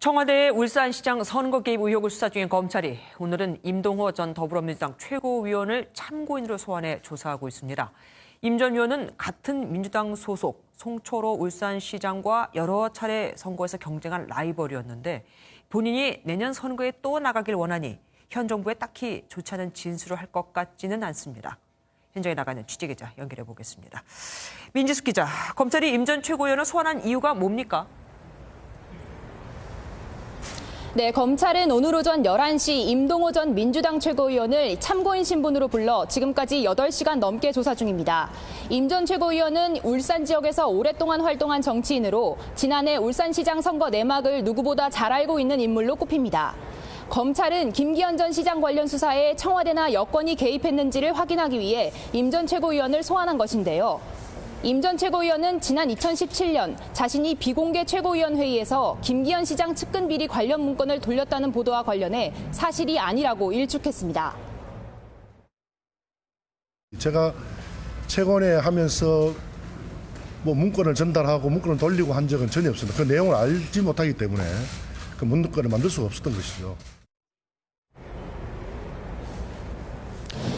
청와대의 울산시장 선거 개입 의혹을 수사 중인 검찰이 오늘은 임동호 전 더불어민주당 최고위원을 참고인으로 소환해 조사하고 있습니다. 임 전 의원은 같은 민주당 소속 송철호 울산시장과 여러 차례 선거에서 경쟁한 라이벌이었는데 본인이 내년 선거에 또 나가길 원하니 현 정부에 딱히 좋지 않은 진술을 할 것 같지는 않습니다. 현장에 나가는 취재기자 연결해 보겠습니다. 민지숙 기자, 검찰이 임 전 최고위원을 소환한 이유가 뭡니까? 네, 검찰은 오늘 오전 11시 임동호 전 민주당 최고위원을 참고인 신분으로 불러 지금까지 8시간 넘게 조사 중입니다. 임 전 최고위원은 울산 지역에서 오랫동안 활동한 정치인으로 지난해 울산시장 선거 내막을 누구보다 잘 알고 있는 인물로 꼽힙니다. 검찰은 김기현 전 시장 관련 수사에 청와대나 여권이 개입했는지를 확인하기 위해 임 전 최고위원을 소환한 것인데요. 임 전 최고위원은 지난 2017년 자신이 비공개 최고위원 회의에서 김기현 시장 측근 비리 관련 문건을 돌렸다는 보도와 관련해 사실이 아니라고 일축했습니다. 제가 최고위원회 하면서 문건을 전달하고 문건을 돌리고 한 적은 전혀 없습니다. 그 내용을 알지 못하기 때문에 그 문건을 만들 수가 없었던 것이죠.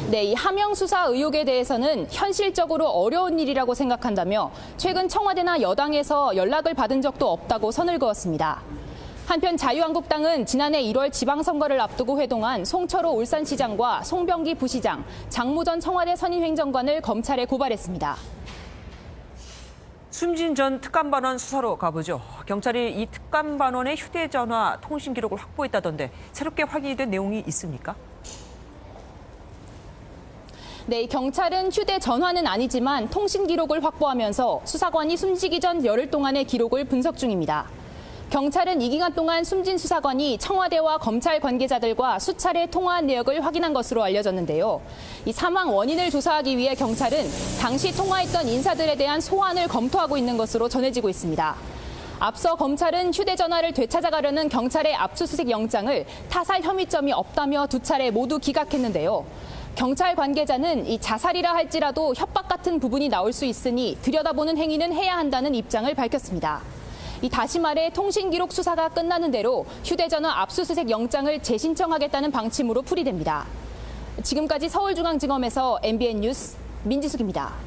네, 이 하명 수사 의혹에 대해서는 현실적으로 어려운 일이라고 생각한다며 최근 청와대나 여당에서 연락을 받은 적도 없다고 선을 그었습니다. 한편 자유한국당은 지난해 1월 지방선거를 앞두고 회동한 송철호 울산시장과 송병기 부시장, 장모 전 청와대 선임행정관을 검찰에 고발했습니다. 숨진 전 특감반원 수사로 가보죠. 경찰이 이 특감반원의 휴대전화 통신 기록을 확보했다던데 새롭게 확인이 된 내용이 있습니까? 네, 경찰은 휴대전화는 아니지만 통신 기록을 확보하면서 수사관이 숨지기 전 열흘 동안의 기록을 분석 중입니다. 경찰은 이 기간 동안 숨진 수사관이 청와대와 검찰 관계자들과 수차례 통화한 내역을 확인한 것으로 알려졌는데요. 이 사망 원인을 조사하기 위해 경찰은 당시 통화했던 인사들에 대한 소환을 검토하고 있는 것으로 전해지고 있습니다. 앞서 검찰은 휴대전화를 되찾아가려는 경찰의 압수수색 영장을 타살 혐의점이 없다며 2차례 모두 기각했는데요. 경찰 관계자는 이 자살이라 할지라도 협박 같은 부분이 나올 수 있으니 들여다보는 행위는 해야 한다는 입장을 밝혔습니다. 다시 말해 통신 기록 수사가 끝나는 대로 휴대전화 압수수색 영장을 재신청하겠다는 방침으로 풀이됩니다. 지금까지 서울중앙지검에서 MBN 뉴스 민지숙입니다.